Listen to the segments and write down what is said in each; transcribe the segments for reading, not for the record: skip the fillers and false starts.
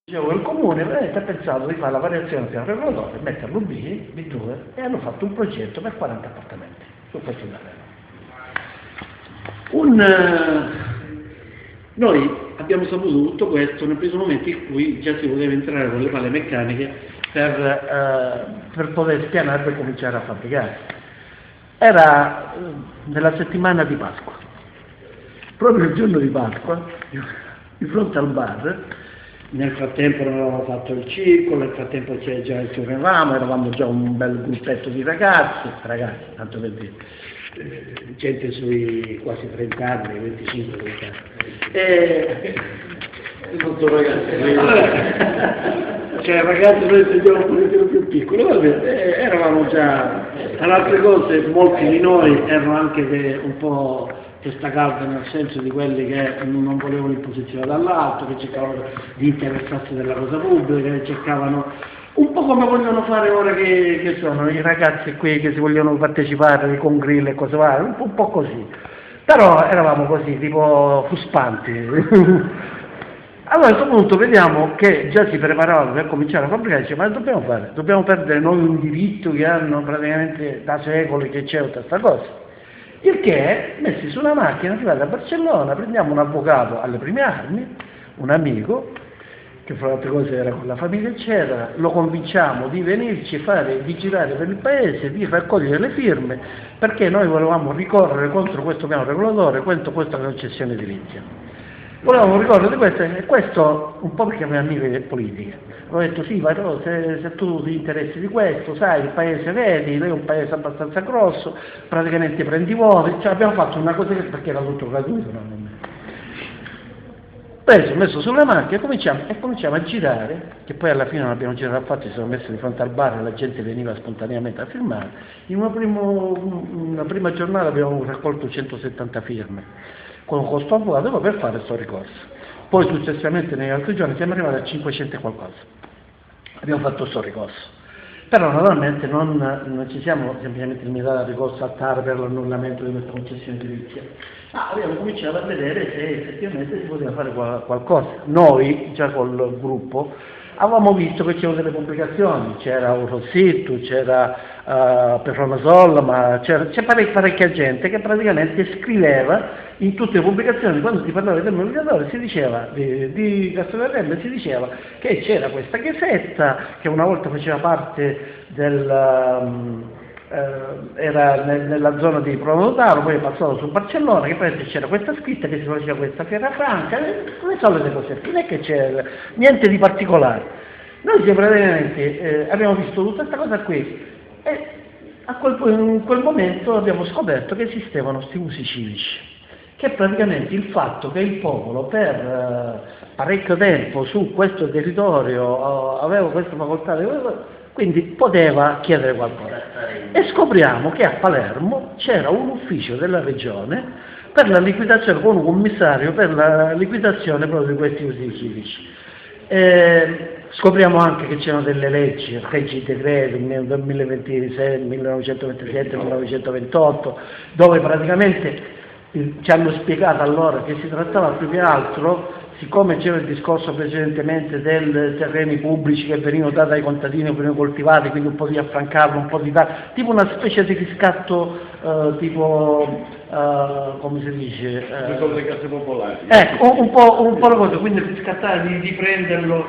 Dicevo, il comune veramente ha pensato di fare la variazione del piano regolatore, metterlo B2, e hanno fatto un progetto per 40 appartamenti su questo terreno. Noi abbiamo saputo tutto questo nel primo momento in cui già si poteva entrare con le pale meccaniche per poter spianare e cominciare a fabbricare. Era nella settimana di Pasqua, proprio il giorno di Pasqua, di fronte al bar. Nel frattempo non avevamo fatto il circolo, nel frattempo già correvamo, eravamo già un bel gruppetto di ragazzi, tanto per dire, gente sui quasi 30 anni, 25-30 anni. Non sono ragazzi, cioè ragazzi noi sentiamo un pochettino più piccoli, eravamo già, tra altre cose molti di noi erano anche un po' testa calda, nel senso di quelli che non volevano imposizione dall'alto, che cercavano di interessarsi della cosa pubblica, che cercavano un po' come vogliono fare ora che sono i ragazzi qui che si vogliono partecipare con grill e cose varie, un po' così. Però eravamo così, tipo fuspanti. Allora a questo punto vediamo che già si preparavano per cominciare a fabbricare, dice, ma che dobbiamo fare? Dobbiamo perdere noi un diritto che hanno praticamente da secoli che c'è tutta questa cosa. Il che, messi su una macchina, arrivati a Barcellona, prendiamo un avvocato alle prime armi, un amico, che fra le altre cose era con la famiglia eccetera, lo convinciamo di venirci di girare per il paese, di raccogliere le firme, perché noi volevamo ricorrere contro questo piano regolatore, contro questa concessione edilizia. Volevamo ricorrere di questo, e questo un po' perché aveva amiche politiche. Ho detto sì, ma se tu ti interessi di questo, sai, il paese vedi, lei è un paese abbastanza grosso, praticamente prendi voti, cioè abbiamo fatto una cosa perché era tutto gratuito, no? Preso, messo sulle macchine e cominciamo a girare, che poi alla fine non abbiamo girato affatto, ci siamo messi di fronte al bar e la gente veniva spontaneamente a firmare. In una prima giornata abbiamo raccolto 170 firme, con questo avvocato per fare questo ricorso. Poi successivamente negli altri giorni siamo arrivati a 500 e qualcosa. Abbiamo fatto questo ricorso. Però naturalmente non ci siamo semplicemente limitati al ricorso a TAR per l'annullamento di questa concessione edilizia. Abbiamo cominciato a vedere se effettivamente si poteva fare qualcosa. Noi, già col gruppo, avevamo visto che c'erano delle pubblicazioni, c'era Rossitto, c'era Petromasol, ma c'è parecchia gente che praticamente scriveva in tutte le pubblicazioni, quando si parlava del mobiliatore si diceva, di Castelvetrelle si diceva che c'era questa chiesetta che una volta faceva parte era nella zona di Pronotaro, poi è passato su Barcellona, che poi c'era questa scritta che si faceva questa fiera franca, le solite cose, non è che c'era niente di particolare. Noi praticamente abbiamo visto tutta questa cosa qui e in quel momento abbiamo scoperto che esistevano questi usi civici, che praticamente il fatto che il popolo per parecchio tempo su questo territorio aveva questa facoltà quindi poteva chiedere qualcosa. E scopriamo che a Palermo c'era un ufficio della regione per la liquidazione, con un commissario per la liquidazione proprio di questi usi civici. Scopriamo anche che c'erano delle leggi decreti nel 2026, 1927, 1928, dove praticamente ci hanno spiegato allora che si trattava più che altro, siccome c'era il discorso precedentemente dei terreni pubblici che venivano dati ai contadini, venivano coltivati, quindi un po' di affrancarlo, un po' di dare, tipo una specie di riscatto, come si dice? Le case popolari. Ecco, un po' la cosa, quindi riscattare di prenderlo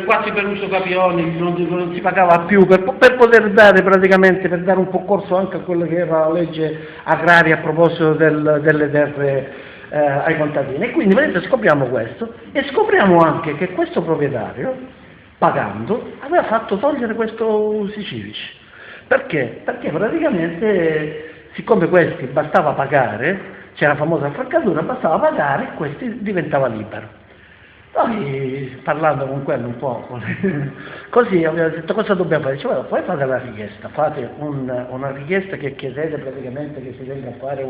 quasi per uso capioni, non si pagava più, per poter dare praticamente, per dare un po' corso anche a quella che era la legge agraria a proposito delle terre ai contadini. E quindi vedete, scopriamo questo e scopriamo anche che questo proprietario, pagando, aveva fatto togliere questo usi civici. Perché? Perché praticamente, siccome questi bastava pagare, c'era la famosa affrancatura, bastava pagare e questi diventava libero. Poi parlando con quello un po' così abbiamo detto cosa dobbiamo fare? Dice, poi fate la richiesta, fate una richiesta che chiedete praticamente che si venga a fare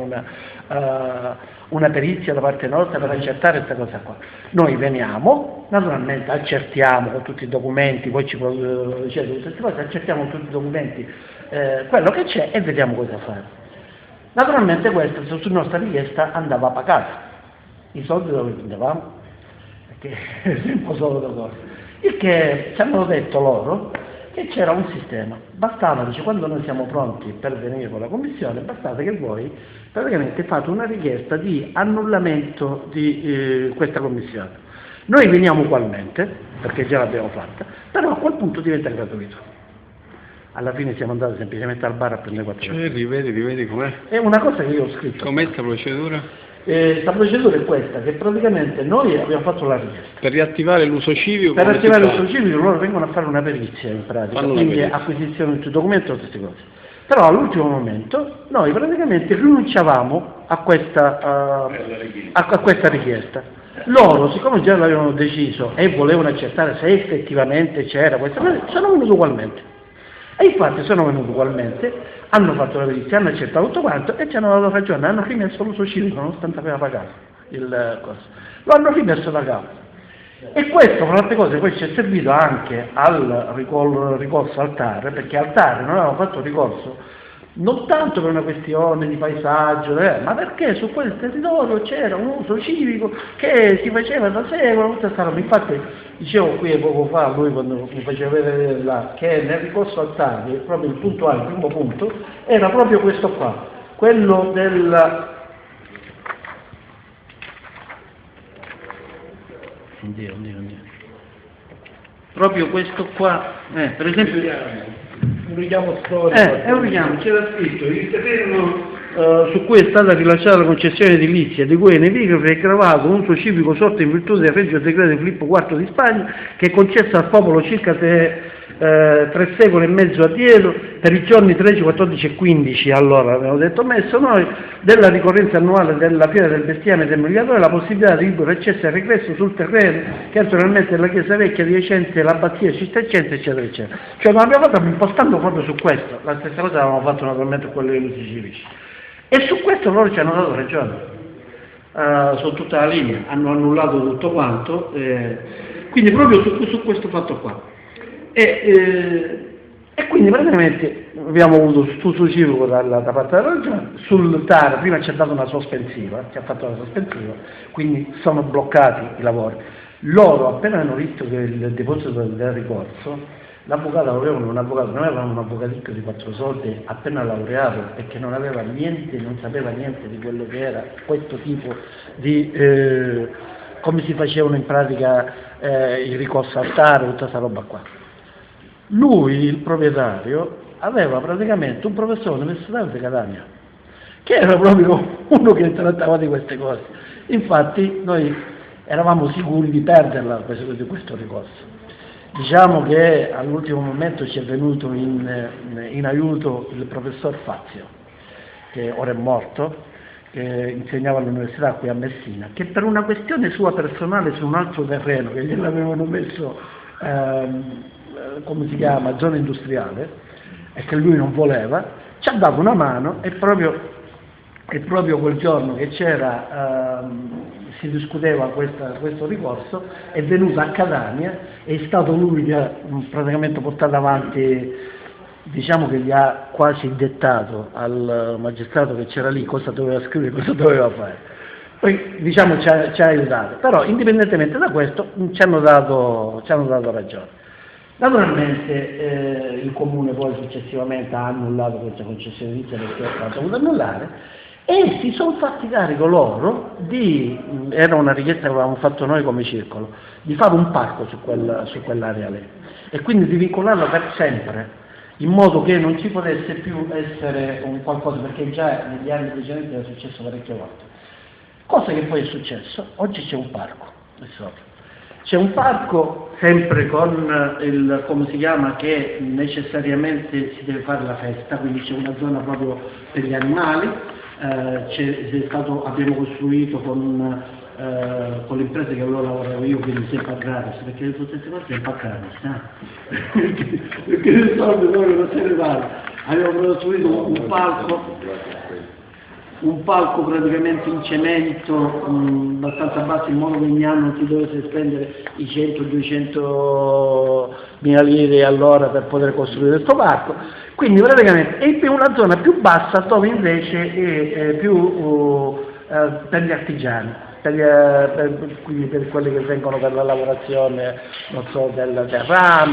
una perizia da parte nostra per accertare questa cosa qua. Noi veniamo, naturalmente accertiamo con tutti i documenti, poi accertiamo con tutti i documenti quello che c'è e vediamo cosa fare. Naturalmente questo su nostra richiesta andava pagato. I soldi dove prendevamo? Che è un po' solo da cosa. Il che ci hanno detto loro che c'era un sistema, bastava, dice, quando noi siamo pronti per venire con la commissione, bastava che voi praticamente fate una richiesta di annullamento di questa commissione. Noi veniamo ugualmente, perché già l'abbiamo fatta, però a quel punto diventa gratuito. Alla fine siamo andati semplicemente al bar a prendere 4 euro. Cioè, rivedi com'è? È una cosa che io ho scritto. Com'è questa procedura? La procedura è questa, che praticamente noi abbiamo fatto la richiesta. Per riattivare l'uso civico? Per attivare l'uso civico loro vengono a fare una perizia in pratica, quindi acquisizione di documenti o queste cose. Però all'ultimo momento noi praticamente rinunciavamo a questa richiesta. Loro, siccome già l'avevano deciso e volevano accertare se effettivamente c'era questa cosa, sono venuti ugualmente. E infatti sono venuti ugualmente, hanno fatto la perizia, hanno accettato tutto quanto e ci hanno dato ragione, hanno rimesso l'uso civico nonostante aveva pagato il costo. Lo hanno rimesso da capo. E questo, fra altre cose, poi ci è servito anche al ricorso al TAR, perché al TAR non avevamo fatto ricorso non tanto per una questione di paesaggio, ma perché su quel territorio c'era un uso civico che si faceva da secoli, tutta questa roba. Infatti, dicevo qui poco fa, lui quando mi faceva vedere là, che nel ricorso al TAR, proprio il punto A, il primo punto, era proprio questo qua, quello del... Oddio. Proprio questo qua, per esempio... Un richiamo storico. È un richiamo, c'era scritto: il terreno su cui è stata rilasciata la concessione edilizia, di cui è emigrafe è gravato un uso civico sorto in virtù del regio decreto di Filippo IV di Spagna, che è concesso al popolo circa 3 secoli e mezzo addietro, per i giorni 13, 14 e 15, allora abbiamo detto messo noi, della ricorrenza annuale della fiera del bestiame e del miliatore, la possibilità di libero accesso e regresso sul terreno, che naturalmente è la chiesa vecchia adiacente, l'abbazia cistercense, eccetera, eccetera. Cioè non abbiamo fatto impostando proprio su questo, la stessa cosa avevamo fatto naturalmente con quello degli usi civici. E su questo loro ci hanno dato ragione, su tutta la linea, hanno annullato tutto quanto, quindi proprio su questo fatto qua. E quindi praticamente abbiamo avuto studio civico da parte della Regione, sul TAR prima ci ha dato una sospensiva, ci ha fatto una sospensiva, quindi sono bloccati i lavori. Loro appena hanno visto che il deposito del ricorso, l'avvocato avevano un avvocato, noi avevamo un avvocaticchio di 4 soldi appena laureato e che non aveva niente, non sapeva niente di quello che era questo tipo di come si facevano in pratica il ricorso al TAR, tutta questa roba qua. Lui, il proprietario, aveva praticamente un professore universitario di Catania, che era proprio uno che trattava di queste cose. Infatti noi eravamo sicuri di perderla di questo ricorso. Diciamo che all'ultimo momento ci è venuto in aiuto il professor Fazio, che ora è morto, che insegnava all'università qui a Messina, che per una questione sua personale su un altro terreno che gliel'avevano messo come si chiama, zona industriale, e che lui non voleva, ci ha dato una mano e proprio quel giorno che c'era, si discuteva questo ricorso, è venuto a Catania, è stato lui che ha praticamente portato avanti, diciamo che gli ha quasi dettato al magistrato che c'era lì cosa doveva scrivere, cosa doveva fare. Poi diciamo ci ha aiutato, però indipendentemente da questo ci hanno dato ragione. Naturalmente il Comune poi successivamente ha annullato questa concessione edilizia perché l'ha dovuto annullare e si sono fatti carico loro era una richiesta che avevamo fatto noi come circolo, di fare un parco su quell'area lì e quindi di vincolarlo per sempre, in modo che non ci potesse più essere un qualcosa, perché già negli anni precedenti era successo parecchie volte. Cosa che poi è successo, oggi c'è un parco, c'è un parco sempre con come si chiama, che necessariamente si deve fare la festa, quindi c'è una zona proprio per gli animali, abbiamo costruito con l'impresa che avevo lavorato io, quindi sempre a gratis, perché tutte queste cose sempre a gratis, perché i soldi proprio non se ne parla. Abbiamo costruito un palco praticamente in cemento abbastanza basso, in modo che ogni anno non si dovesse spendere i 100-200 mila lire all'ora per poter costruire questo parco, quindi praticamente è una zona più bassa dove invece è più per gli artigiani. quindi per quelli che vengono per la lavorazione, non so, del rame,